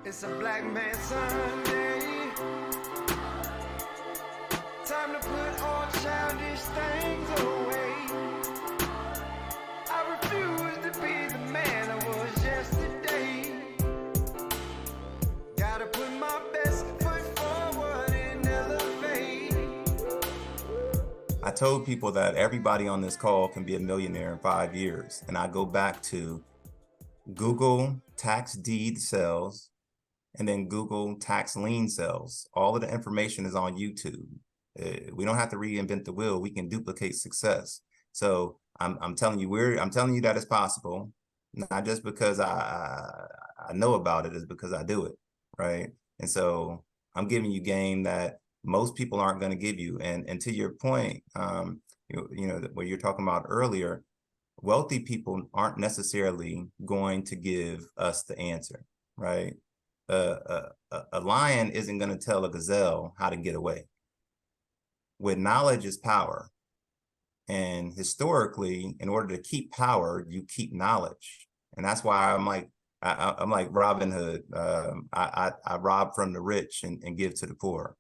It's a black man Sunday. Time to put all childish things away. I refuse to be the man I was yesterday. Gotta put my best foot forward and elevate. I told people that everybody on this call can be a millionaire in 5 years. And I go back to Google tax deed sales and then Google tax lien sales. All of the information is on YouTube. We don't have to reinvent the wheel. We can duplicate success. So I'm telling you, I'm telling you that it's possible, not just because I know about it, it's because I do it, right? And so I'm giving you game that most people aren't going to give you. And to your point, you know, what you're talking about earlier, wealthy people aren't necessarily going to give us the answer, right? A lion isn't going to tell a gazelle how to get away. With knowledge is power. And historically, in order to keep power, you keep knowledge. And that's why I'm like Robin Hood. I rob from the rich and give to the poor.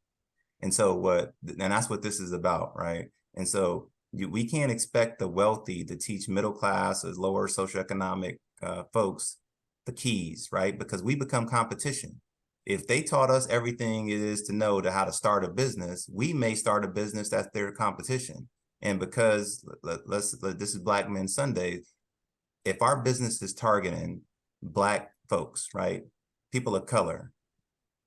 And so that's what this is about, right? And so we can't expect the wealthy to teach middle class or lower socioeconomic folks the keys, right? Because we become competition. If they taught us everything it is to know to how to start a business, we may start a business that's their competition. And because this is Black Men Sunday, if our business is targeting Black folks, right? People of color,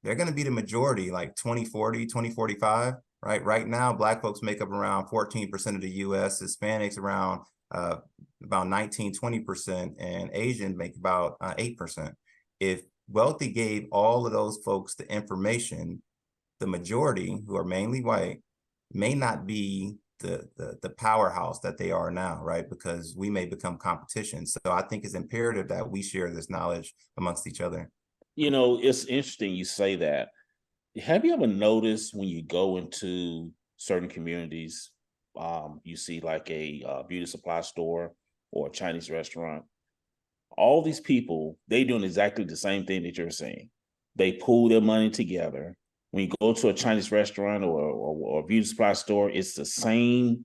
they're going to be the majority, like 2040, 2045, right? Right now, Black folks make up around 14% of the US, Hispanics around about 19, 20%, and Asian make about 8%. If wealthy gave all of those folks the information, the majority, who are mainly white, may not be the powerhouse that they are now, right? Because we may become competition. So I think it's imperative that we share this knowledge amongst each other. You know, it's interesting you say that. Have you ever noticed when you go into certain communities, you see like a beauty supply store or a Chinese restaurant, all these people, they doing exactly the same thing that you're saying. They pool their money together. When you go to a Chinese restaurant or a beauty supply store, it's the same.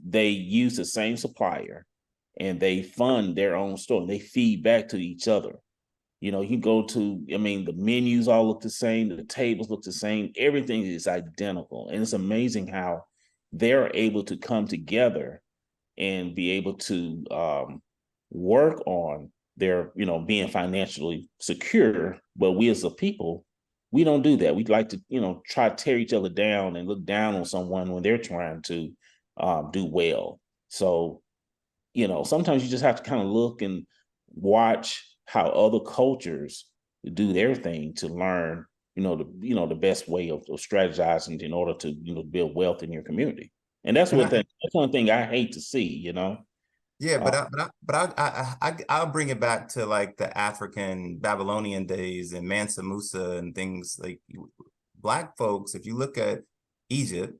They use the same supplier and they fund their own store. And they feed back to each other. You know, you go to, I mean, the menus all look the same. The tables look the same. Everything is identical. And it's amazing how they're able to come together and be able to work on their, you know, being financially secure. But we as a people, we don't do that. We'd like to, you know, try to tear each other down and look down on someone when they're trying to do well. So, you know, sometimes you just have to kind of look and watch how other cultures do their thing to learn, the best way of strategizing in order to, build wealth in your community. And that's one thing. That's one thing I hate to see. Yeah, I'll bring it back to like the African Babylonian days and Mansa Musa and things like Black folks. If you look at Egypt,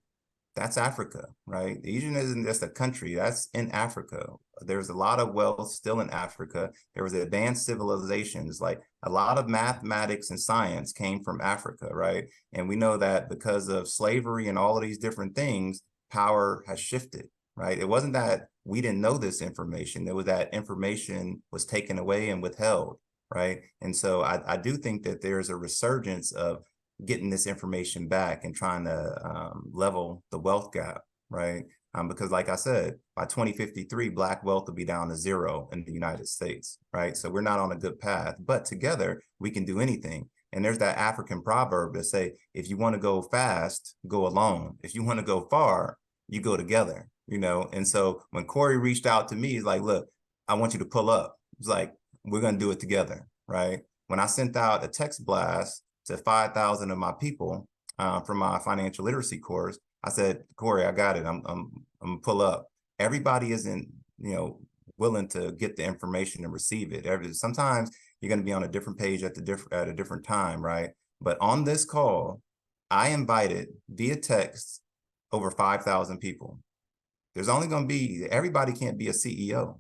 that's Africa, right? Egypt isn't just a country, that's in Africa. There's a lot of wealth still in Africa. There was advanced civilizations, like a lot of mathematics and science came from Africa, right? And we know that because of slavery and all of these different things, power has shifted, right? It wasn't that we didn't know this information. It was that information was taken away and withheld, right? And so I do think that there's a resurgence of getting this information back and trying to level the wealth gap, right? Because like I said, by 2053, Black wealth will be down to zero in the United States, right? So we're not on a good path, but together we can do anything. And there's that African proverb that say, if you want to go fast, go alone. If you want to go far, you go together, And so when Corie reached out to me, he's like, look, I want you to pull up. It's like, we're going to do it together, right? When I sent out a text blast to 5,000 of my people from my financial literacy course, I said, Corie, I got it. I'm gonna pull up. Everybody isn't, willing to get the information and receive it. Sometimes you're going to be on a different page at a different time, right? But on this call, I invited via text over 5,000 people. There's only going to be, everybody can't be a CEO,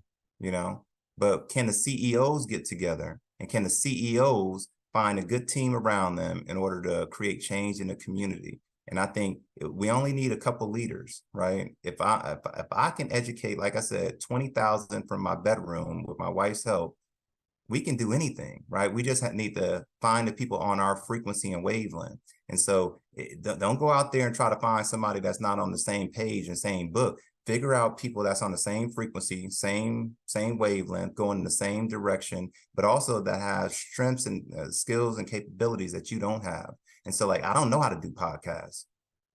but can the CEOs get together? And can the CEOs find a good team around them in order to create change in the community. And I think we only need a couple leaders, right? If I can educate, like I said, 20,000 from my bedroom with my wife's help, we can do anything, right? We just need to find the people on our frequency and wavelength. And so don't go out there and try to find somebody that's not on the same page and same book. Figure out people that's on the same frequency, same wavelength, going in the same direction, but also that has strengths and skills and capabilities that you don't have. And so, like, I don't know how to do podcasts,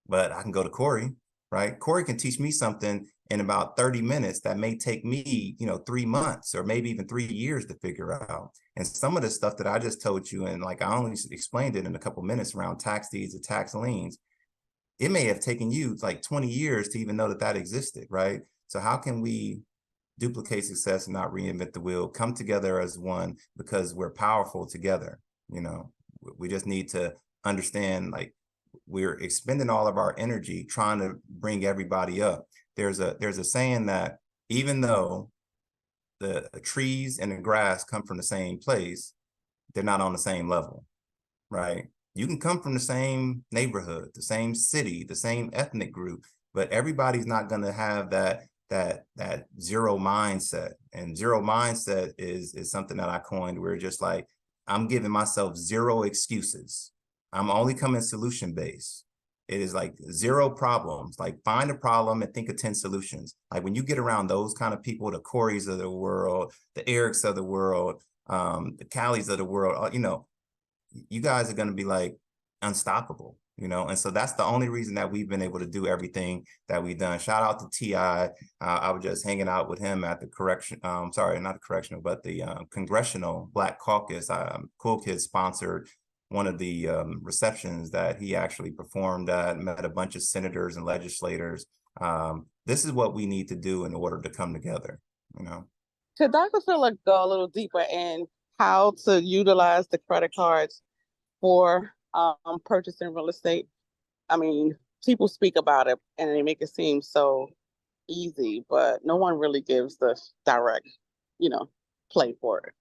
but I can go to Corie, right? Corie can teach me something in about 30 minutes that may take me, 3 months or maybe even 3 years to figure out. And some of the stuff that I just told you, and like I only explained it in a couple minutes around tax deeds and tax liens, it may have taken you like 20 years to even know that existed, right? So how can we duplicate success and not reinvent the wheel, come together as one, because we're powerful together? We just need to understand, like, we're expending all of our energy trying to bring everybody up. There's a saying that even though the trees and the grass come from the same place, they're not on the same level, right? You can come from the same neighborhood, the same city, the same ethnic group, but everybody's not going to have that zero mindset. And zero mindset is something that I coined, where just like, I'm giving myself zero excuses. I'm only coming solution based. It is like zero problems. Like, find a problem and think of 10 solutions. Like, when you get around those kind of people, the Cories of the world, the Erics of the world, the Callies of the world, you guys are going to be like unstoppable, and so that's the only reason that we've been able to do everything that we've done. Shout out to T.I. I was just hanging out with him at the Congressional Black Caucus. Cool Kids sponsored one of the receptions that he actually performed at, met a bunch of senators and legislators. This is what we need to do in order to come together, Could Dr. Phillip go a little deeper in how to utilize the credit cards for purchasing real estate? I mean, people speak about it and they make it seem so easy, but no one really gives the direct, play for it.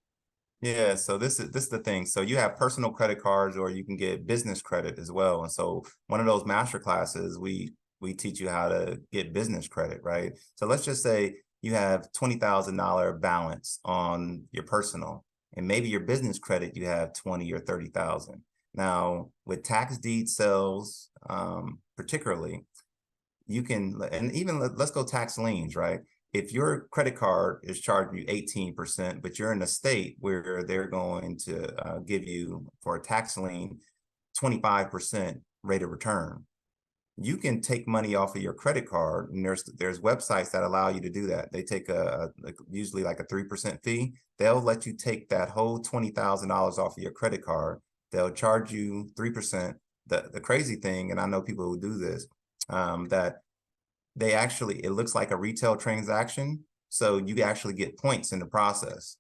Yeah, so this is the thing. So you have personal credit cards, or you can get business credit as well. And so one of those master classes, we teach you how to get business credit, right? So let's just say you have $20,000 balance on your personal, and maybe your business credit you have 20 or 30,000. Now, with tax deed sales, particularly, you can, and even let's go tax liens, right? If your credit card is charging you 18%, but you're in a state where they're going to give you, for a tax lien, 25% rate of return, you can take money off of your credit card, and there's websites that allow you to do that. They take usually like a 3% fee. They'll let you take that whole $20,000 off of your credit card. They'll charge you 3%. The crazy thing, and I know people who do this, that they actually, it looks like a retail transaction. So you actually get points in the process.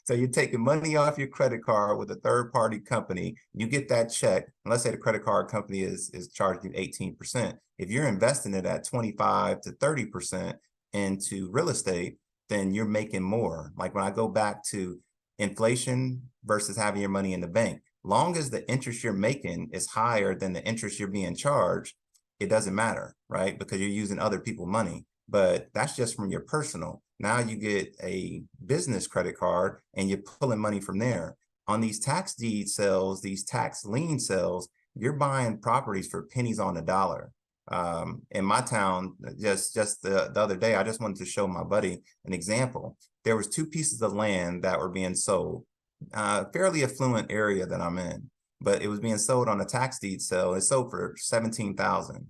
So you're taking money off your credit card with a third party company. You get that check. And let's say the credit card company is charging you 18%. If you're investing it at 25 to 30% into real estate, then you're making more. Like, when I go back to inflation versus having your money in the bank, long as the interest you're making is higher than the interest you're being charged, it doesn't matter, right? Because you're using other people's money. But that's just from your personal. Now you get a business credit card and you're pulling money from there. On these tax deed sales, these tax lien sales, you're buying properties for pennies on the dollar. In my town, just the other day, I just wanted to show my buddy an example. There was 2 pieces of land that were being sold, fairly affluent area that I'm in, but it was being sold on a tax deed sale. It sold for $17,000.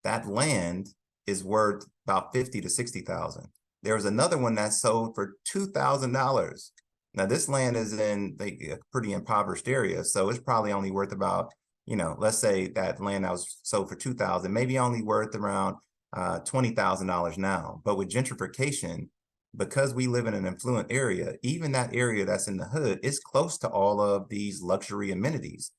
That land is worth about $50,000 to $60,000. There was another one that sold for $2,000. Now, this land is in a pretty impoverished area, so it's probably only worth about, let's say that land that was sold for $2,000, maybe only worth around $20,000 now. But with gentrification, because we live in an affluent area, even that area that's in the hood is close to all of these luxury amenities.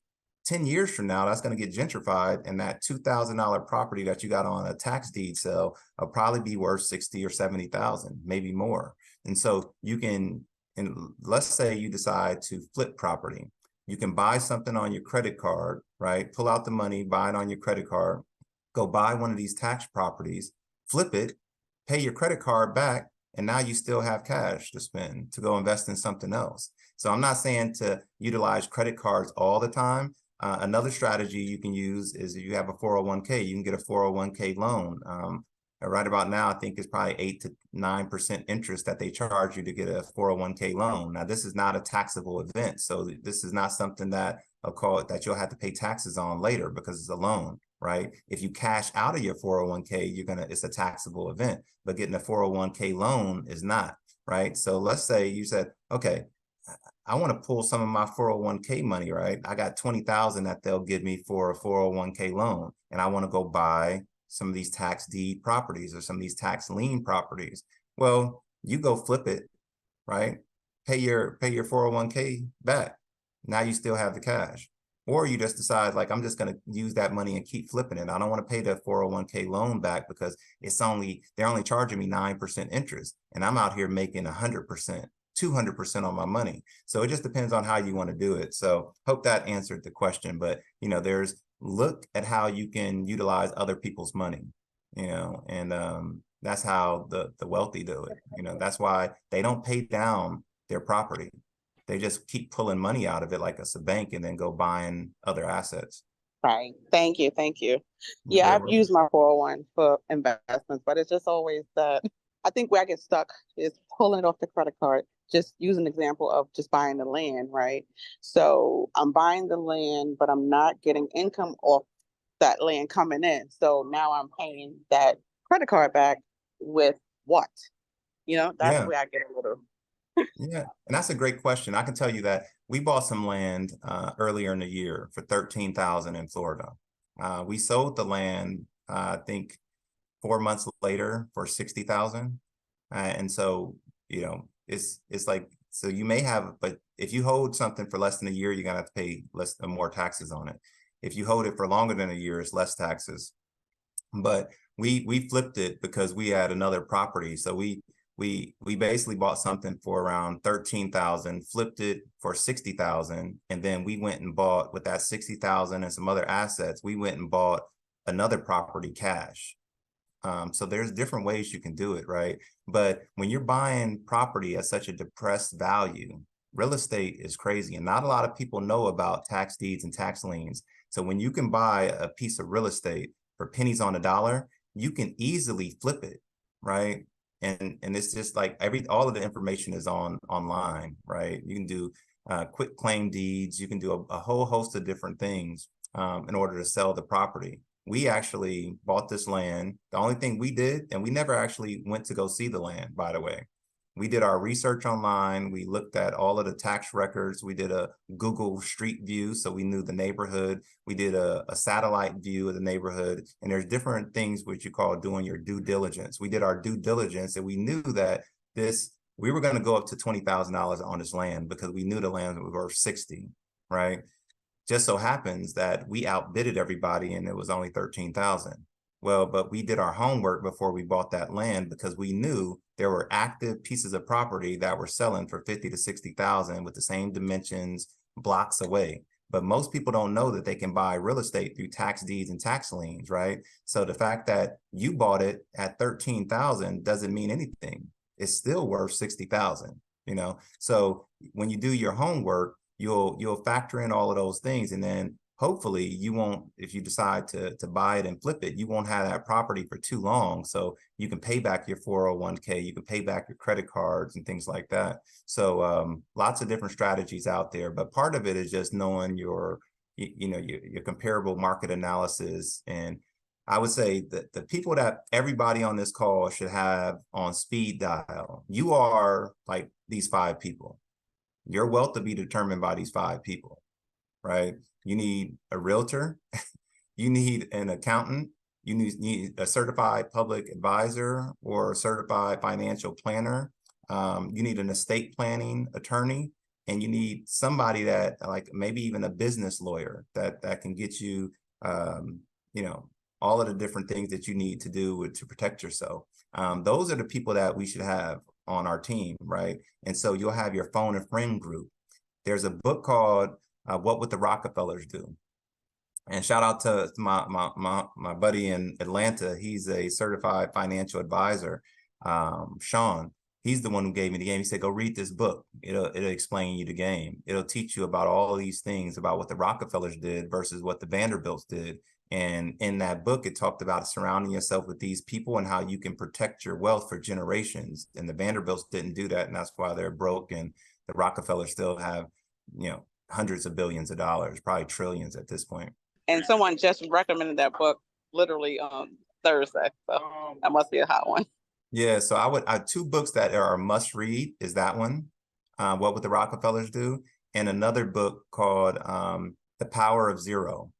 10 years from now, that's going to get gentrified, and that $2,000 property that you got on a tax deed sale will probably be worth 60 or 70,000, maybe more. And so you can, and let's say you decide to flip property. You can buy something on your credit card, right? Pull out the money, buy it on your credit card, go buy one of these tax properties, flip it, pay your credit card back, and now you still have cash to spend to go invest in something else. So I'm not saying to utilize credit cards all the time. Another strategy you can use is if you have a 401k, you can get a 401k loan. Right about now, I think it's probably 8 to 9% interest that they charge you to get a 401k loan. Now, this is not a taxable event. So this is not something that I'll call it that you'll have to pay taxes on later because it's a loan, right? If you cash out of your 401k, it's a taxable event, but getting a 401k loan is not, right? So let's say you said, okay, I want to pull some of my 401k money, right? I got 20,000 that they'll give me for a 401k loan, and I want to go buy some of these tax deed properties or some of these tax lien properties. Well, you go flip it, right? Pay your 401k back. Now you still have the cash. Or you just decide, like, I'm just going to use that money and keep flipping it. I don't want to pay the 401k loan back because they're only charging me 9% interest, and I'm out here making 100%. 200% on my money. So it just depends on how you want to do it. So hope that answered the question, but look at how you can utilize other people's money, and that's how the wealthy do it. That's why they don't pay down their property. They just keep pulling money out of it like it's a bank and then go buying other assets. Right. Thank you. Thank you. Yeah, I've used my 401 for investments, but it's just always that I think where I get stuck is pulling it off the credit card. Just use an example of just buying the land, right? So I'm buying the land, but I'm not getting income off that land coming in. So now I'm paying that credit card back with what? That's Yeah. where I get a little. Yeah, and that's a great question. I can tell you that we bought some land earlier in the year for 13,000 in Florida. We sold the land, I think 4 months later for 60,000. And so, it's like, so you may have, but if you hold something for less than a year, you're gonna have to pay more taxes on it. If you hold it for longer than a year, it's less taxes. But we flipped it because we had another property. So we basically bought something for around 13,000, flipped it for 60,000, and then we went and bought with that 60,000 and some other assets. We went and bought another property cash. So there's different ways you can do it, right? But when you're buying property at such a depressed value, real estate is crazy, and not a lot of people know about tax deeds and tax liens. So when you can buy a piece of real estate for pennies on a dollar, you can easily flip it, right? And it's just like all of the information is online, right? You can do quick claim deeds. You can do a whole host of different things in order to sell the property. We actually bought this land. The only thing we did, and we never actually went to go see the land, by the way. We did our research online. We looked at all of the tax records. We did a Google Street View, so we knew the neighborhood. We did a satellite view of the neighborhood. And there's different things which you call doing your due diligence. We did our due diligence, and we knew that we were going to go up to $20,000 on this land because we knew the land was worth 60, right? Just so happens that we outbidded everybody and it was only 13,000. Well, but we did our homework before we bought that land because we knew there were active pieces of property that were selling for 50 to 60,000 with the same dimensions blocks away. But most people don't know that they can buy real estate through tax deeds and tax liens, right? So the fact that you bought it at 13,000 doesn't mean anything. It's still worth 60,000, So when you do your homework, you'll factor in all of those things, and then hopefully you won't, if you decide to buy it and flip it, you won't have that property for too long. So you can pay back your 401k, you can pay back your credit cards and things like that. So lots of different strategies out there, but part of it is just knowing your comparable market analysis. And I would say that the people that everybody on this call should have on speed dial, you are like these 5 people. Your wealth to be determined by these 5 people, right? You need a realtor, you need an accountant, you need a certified public advisor or a certified financial planner. You need an estate planning attorney, and you need somebody that, like, maybe even a business lawyer that can get you, all of the different things that you need to do to protect yourself. Those are the people that we should have on our team, right? And so you'll have your phone a friend group. There's a book called What would the Rockefellers do? And shout out to my buddy in Atlanta. He's a certified financial advisor, Sean. He's the one who gave me the game. He said, "Go read this book. It'll explain you the game. It'll teach you about all these things about what the Rockefellers did versus what the Vanderbilts did." And in that book, it talked about surrounding yourself with these people and how you can protect your wealth for generations. And the Vanderbilts didn't do that, and that's why they're broke. And the Rockefellers still have, hundreds of billions of dollars, probably trillions at this point. And someone just recommended that book literally on Thursday. So that must be a hot one. Yeah, so I two books that are a must read is that one, What Would the Rockefellers Do? And another book called The Power of Zero.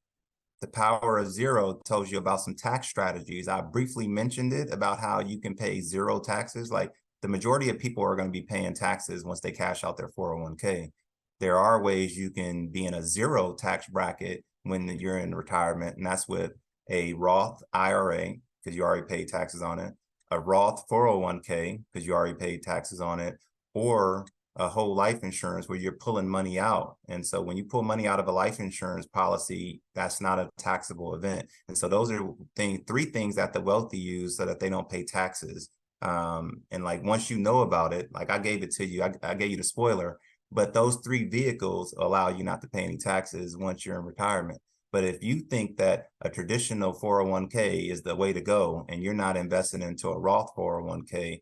The Power of Zero tells you about some tax strategies. I briefly mentioned it about how you can pay zero taxes. Like the majority of people are going to be paying taxes once they cash out their 401k. There are ways you can be in a zero tax bracket when you're in retirement, and that's with a Roth IRA, because you already paid taxes on it, a Roth 401k, because you already paid taxes on it, or a whole life insurance where you're pulling money out. And so when you pull money out of a life insurance policy, that's not a taxable event. And so those are three things that the wealthy use so that they don't pay taxes. And like, once you know about it, like I gave it to you, I gave you the spoiler, but those three vehicles allow you not to pay any taxes once you're in retirement. But if you think that a traditional 401k is the way to go and you're not investing into a Roth 401k,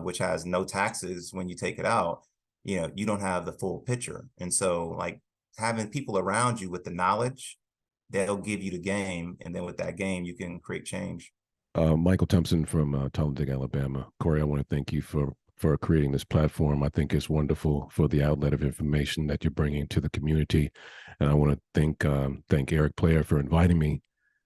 which has no taxes when you take it out, you don't have the full picture. And so like having people around you with the knowledge, they'll give you the game. And then with that game, you can create change. Michael Thompson from Talladega, Alabama. Corie, I want to thank you for creating this platform. I think it's wonderful for the outlet of information that you're bringing to the community. And I want to thank Eric Player for inviting me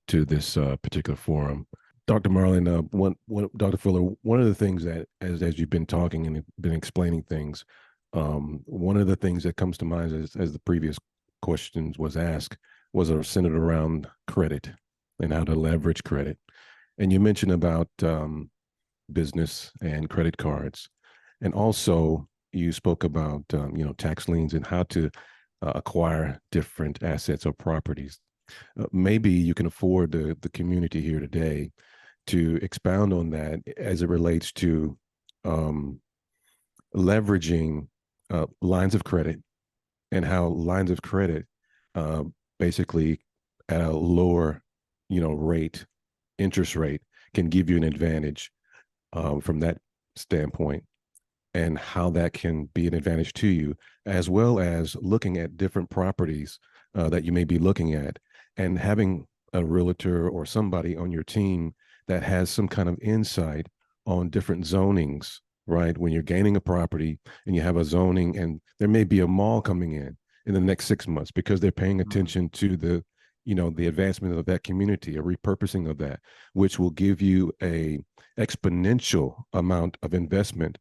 to this particular forum. Dr. Marlon, Dr. Fuller, one of the things that, as you've been talking and been explaining things, one of the things that comes to mind as the previous questions was asked was centered around credit and how to leverage credit. And you mentioned about business and credit cards. And also you spoke about, tax liens and how to acquire different assets or properties. Maybe you can afford the community here today to expound on that as it relates to leveraging lines of credit and how lines of credit basically at a lower, interest rate can give you an advantage from that standpoint, and how that can be an advantage to you, as well as looking at different properties that you may be looking at and having a realtor or somebody on your team that has some kind of insight on different zonings, right? When you're gaining a property and you have a zoning and there may be a mall coming in the next 6 months because they're paying attention to the advancement of that community, a repurposing of that, which will give you a exponential amount of investment,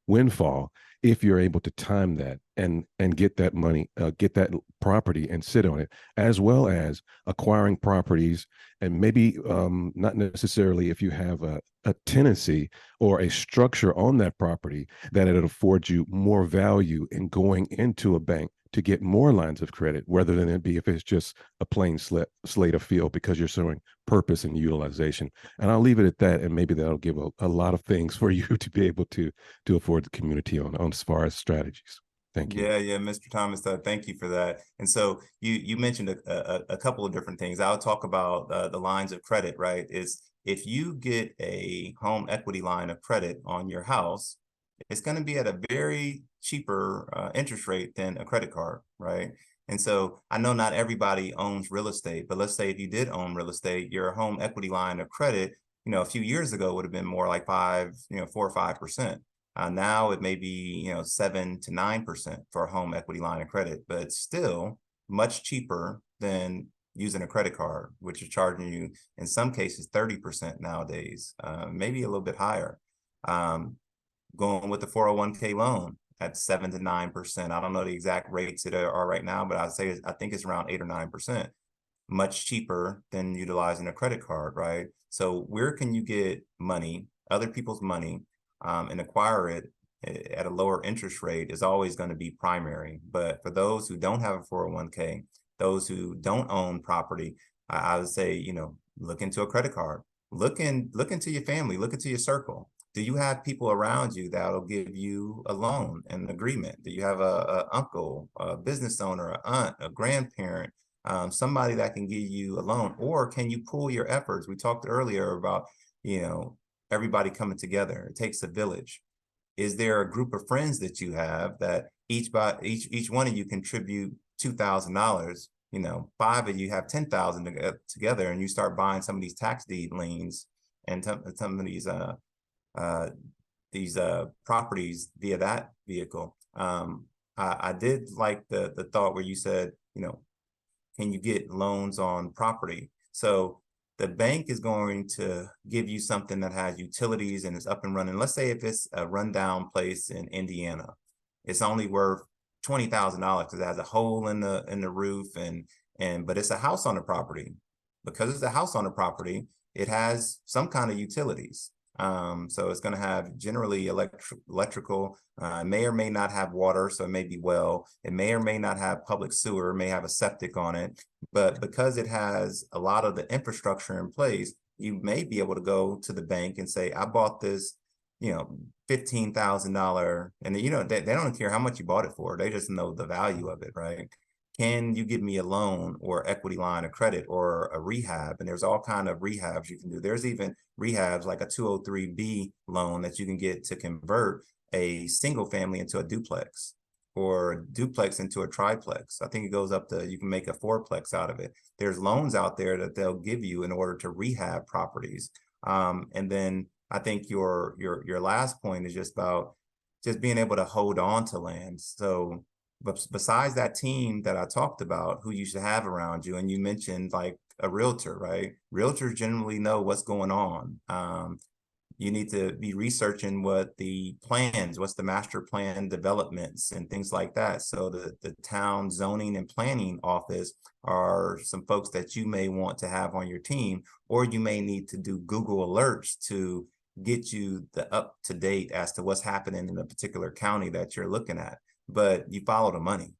windfall, if you're able to time that and get that money, get that property and sit on it, as well as acquiring properties. And maybe not necessarily if you have a tenancy or a structure on that property, that it affords you more value in going into a bank to get more lines of credit, rather than it be if it's just a plain slate of field, because you're showing purpose and utilization. And I'll leave it at that, and maybe that'll give a lot of things for you to be able to afford the community on as far as strategies. Thank you. Yeah, Mr. Thomas, thank you for that. And so you mentioned a couple of different things. I'll talk about the lines of credit, right? Is if you get a home equity line of credit on your house, it's going to be at a very cheaper interest rate than a credit card, right? And so I know not everybody owns real estate, but let's say if you did own real estate, your home equity line of credit, a few years ago would have been more like 4 or 5%. Now it may be 7 to 9% for a home equity line of credit, but it's still much cheaper than using a credit card, which is charging you in some cases 30% nowadays, maybe a little bit higher. Going with the 401k loan at 7 to 9%. I don't know the exact rates that are right now, but I think it's around 8 or 9%. Much cheaper than utilizing a credit card, right? So where can you get money, other people's money, and acquire it at a lower interest rate is always going to be primary. But for those who don't have a 401k, those who don't own property, I would say, you know, look into a credit card. Look into your family, look into your circle. Do you have people around you that'll give you a loan, an agreement? Do you have a uncle, a business owner, an aunt, a grandparent, somebody that can give you a loan? Or can you pool your efforts? We talked earlier about, you know, everybody coming together. It takes a village. Is there a group of friends that you have that each one of you contribute $2,000? You know, 5 of you have 10,000 together, and you start buying some of these tax deed liens and some of these properties via that vehicle. I did like the thought where you said, you know, can you get loans on property? So the bank is going to give you something that has utilities and is up and running. Let's say if it's a rundown place in Indiana, it's only worth $20,000 because it has a hole in the roof but it's a house on the property. Because it's a house on the property, it has some kind of utilities. So it's going to have generally electrical, may or may not have water, so it may be well. It may or may not have public sewer, may have a septic on it. But because it has a lot of the infrastructure in place, you may be able to go to the bank and say, I bought this, you know, $15,000, and you know, they don't care how much you bought it for. They just know the value of it, right? Can you give me a loan or equity line of credit or a rehab? And there's all kind of rehabs you can do. There's even rehabs like a 203B loan that you can get to convert a single family into a duplex, or a duplex into a triplex. I think it goes up to, you can make a fourplex out of it. There's loans out there that they'll give you in order to rehab properties. And then I think your last point is just about just being able to hold on to land. So, but besides that team that I talked about, who you should have around you, and you mentioned like a realtor, right? Realtors generally know what's going on. You need to be researching what the plans, what's the master plan developments and things like that. So the town zoning and planning office are some folks that you may want to have on your team, or you may need to do Google alerts to get you the up to date as to what's happening in a particular county that you're looking at. But you follow the money.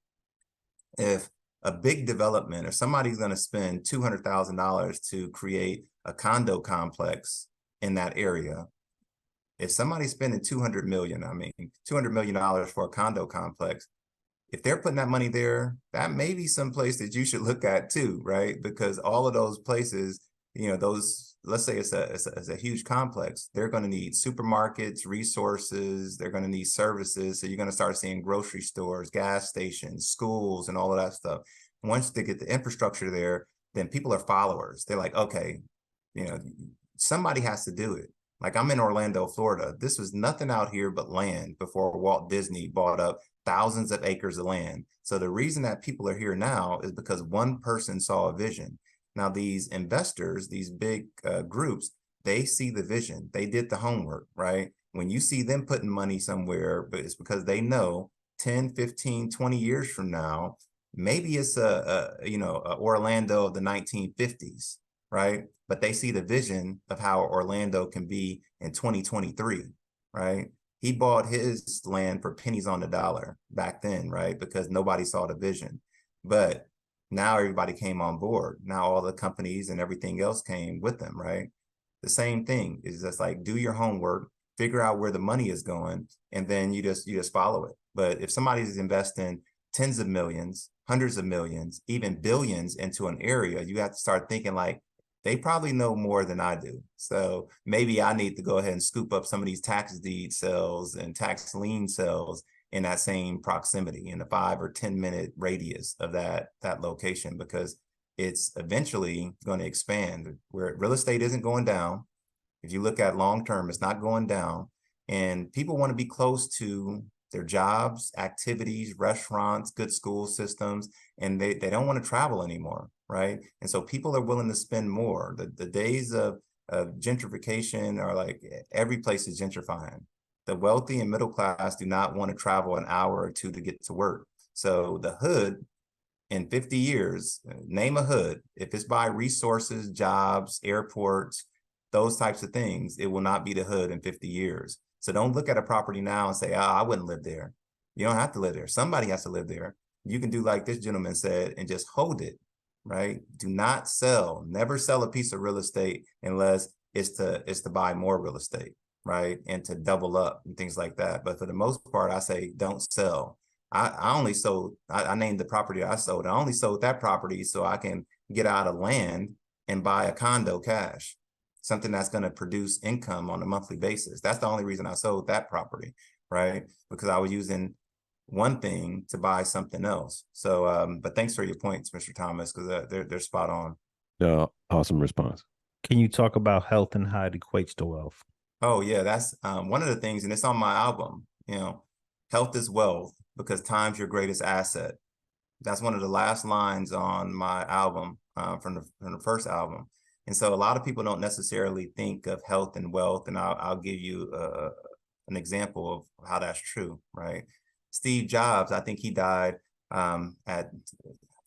If a big development, or somebody's going to spend $200,000 to create a condo complex in that area, if somebody's spending $200 million for a condo complex, if they're putting that money there, that may be some place that you should look at too, right? Because all of those places, you know, those, let's say it's a huge complex, they're going to need supermarkets, resources, they're going to need services. So you're going to start seeing grocery stores, gas stations, schools, and all of that stuff. Once they get the infrastructure there, then people are followers. They're like, okay, you know, somebody has to do it. Like, I'm in Orlando, Florida. This was nothing out here but land before Walt Disney bought up thousands of acres of land. So the reason that people are here now is because one person saw a vision. Now, these investors, these big groups, they see the vision. They did the homework, right? When you see them putting money somewhere, but it's because they know 10, 15, 20 years from now, maybe it's a Orlando of the 1950s, right? But they see the vision of how Orlando can be in 2023, right? He bought his land for pennies on the dollar back then, right? Because nobody saw the vision. But now everybody came on board. Now all the companies and everything else came with them, right? The same thing is just like, do your homework, figure out where the money is going, and then you just follow it. But if somebody's investing tens of millions, hundreds of millions, even billions into an area, you have to start thinking like, they probably know more than I do. So maybe I need to go ahead and scoop up some of these tax deed sales and tax lien sales in that same proximity, in a 5 or 10 minute radius of that location, because it's eventually going to expand. Where real estate isn't going down. If you look at long term, it's not going down. And people want to be close to their jobs, activities, restaurants, good school systems, and they don't want to travel anymore, right? And so people are willing to spend more. The days of gentrification are like, every place is gentrifying. The wealthy and middle class do not want to travel an hour or two to get to work. So the hood in 50 years, name a hood, if it's by resources, jobs, airports, those types of things, it will not be the hood in 50 years. So don't look at a property now and say, I wouldn't live there. You don't have to live there. Somebody has to live there. You can do like this gentleman said and just hold it, right? Do not sell. Never sell a piece of real estate unless it's to buy more real estate, right? And to double up and things like that. But for the most part, I say don't sell. I only sold, I named the property I sold. I only sold that property so I can get out of land and buy a condo cash, something that's going to produce income on a monthly basis. That's the only reason I sold that property, right? Because I was using one thing to buy something else. So, but thanks for your points, Mr. Thomas, because they're spot on. Awesome response. Can you talk about health and how it equates to wealth? Oh yeah, that's one of the things, and it's on my album. Health is wealth because time's your greatest asset. That's one of the last lines on my album from the first album. And so a lot of people don't necessarily think of health and wealth, and I'll give you an example of how that's true, right? Steve Jobs, I think he died at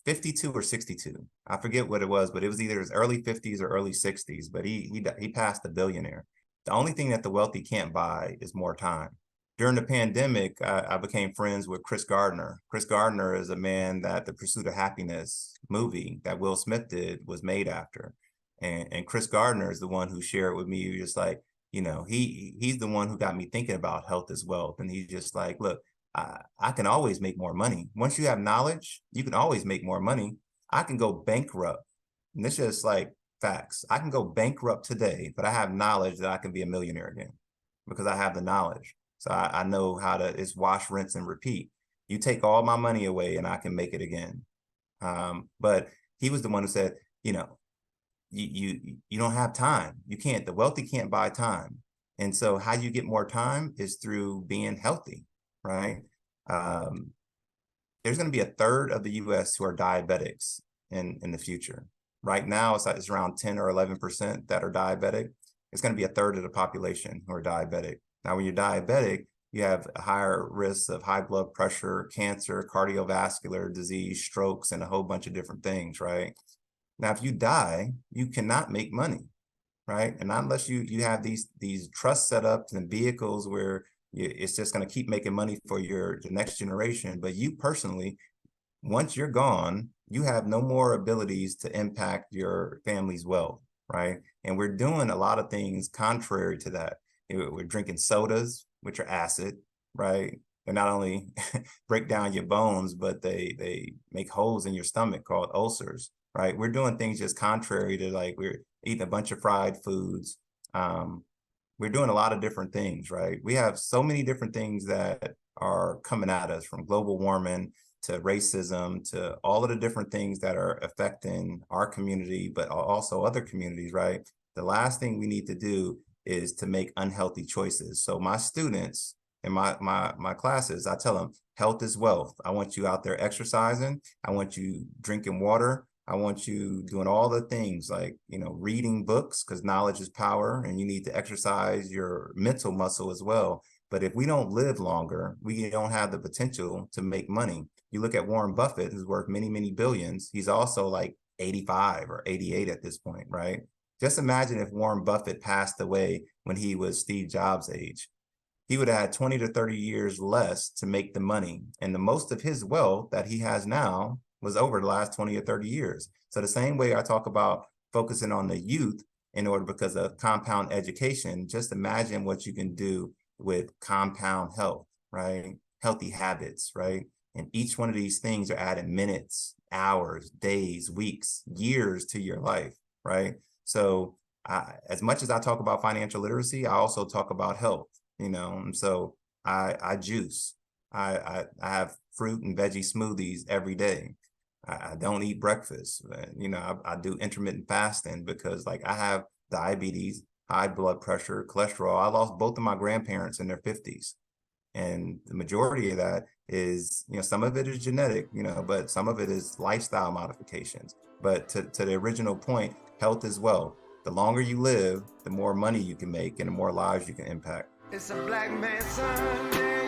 52 or 62. I forget what it was, but it was either his early 50s or early 60s, but he passed a billionaire. The only thing that the wealthy can't buy is more time. During the pandemic, I became friends with Chris Gardner. Chris Gardner is a man that the Pursuit of Happiness movie that Will Smith did was made after. And Chris Gardner is the one who shared with me, just like, he's the one who got me thinking about health as wealth. And he's just like, look, I can always make more money. Once you have knowledge, you can always make more money. I can go bankrupt. And it's just like facts. I can go bankrupt today, but I have knowledge that I can be a millionaire again because I have the knowledge. So I know how to, it's wash, rinse, and repeat. You take all my money away and I can make it again. But he was the one who said, you don't have time. You can't, the wealthy can't buy time. And so how you get more time is through being healthy, right? There's going to be a third of the US who are diabetics in the future. Right now, it's around 10 or 11% that are diabetic. It's going to be a third of the population who are diabetic. Now, when you're diabetic, you have a higher risk of high blood pressure, cancer, cardiovascular disease, strokes, and a whole bunch of different things, right? Now, if you die, you cannot make money, right? And not unless you have these trust setups and vehicles where it's just going to keep making money for the next generation. But you personally, once you're gone, you have no more abilities to impact your family's wealth, right? And we're doing a lot of things contrary to that. We're drinking sodas, which are acid, right? They not only break down your bones, but they make holes in your stomach called ulcers, right? We're doing things just contrary to, like, we're eating a bunch of fried foods. We're doing a lot of different things, right? We have so many different things that are coming at us, from global warming to racism to all of the different things that are affecting our community, but also other communities, right? The last thing we need to do is to make unhealthy choices. So my students in my classes, I tell them health is wealth. I want you out there exercising. I want you drinking water. I want you doing all the things like, reading books, because knowledge is power, and you need to exercise your mental muscle as well. But if we don't live longer, we don't have the potential to make money. You look at Warren Buffett, who's worth many, many billions. He's also like 85 or 88 at this point, right? Just imagine if Warren Buffett passed away when he was Steve Jobs' age. He would have had 20 to 30 years less to make the money. And the most of his wealth that he has now was over the last 20 or 30 years. So the same way I talk about focusing on the youth because of compound education, just imagine what you can do with compound health, right? Healthy habits, right? And each one of these things are adding minutes, hours, days, weeks, years to your life, right? So as much as I talk about financial literacy, I also talk about health, and so I juice. I have fruit and veggie smoothies every day. I don't eat breakfast. I do intermittent fasting because, like, I have diabetes, high blood pressure, cholesterol. I lost both of my grandparents in their 50s. And the majority of that is, some of it is genetic, but some of it is lifestyle modifications. But to the original point, health is wealth. The longer you live, the more money you can make and the more lives you can impact. It's a black man's Sunday.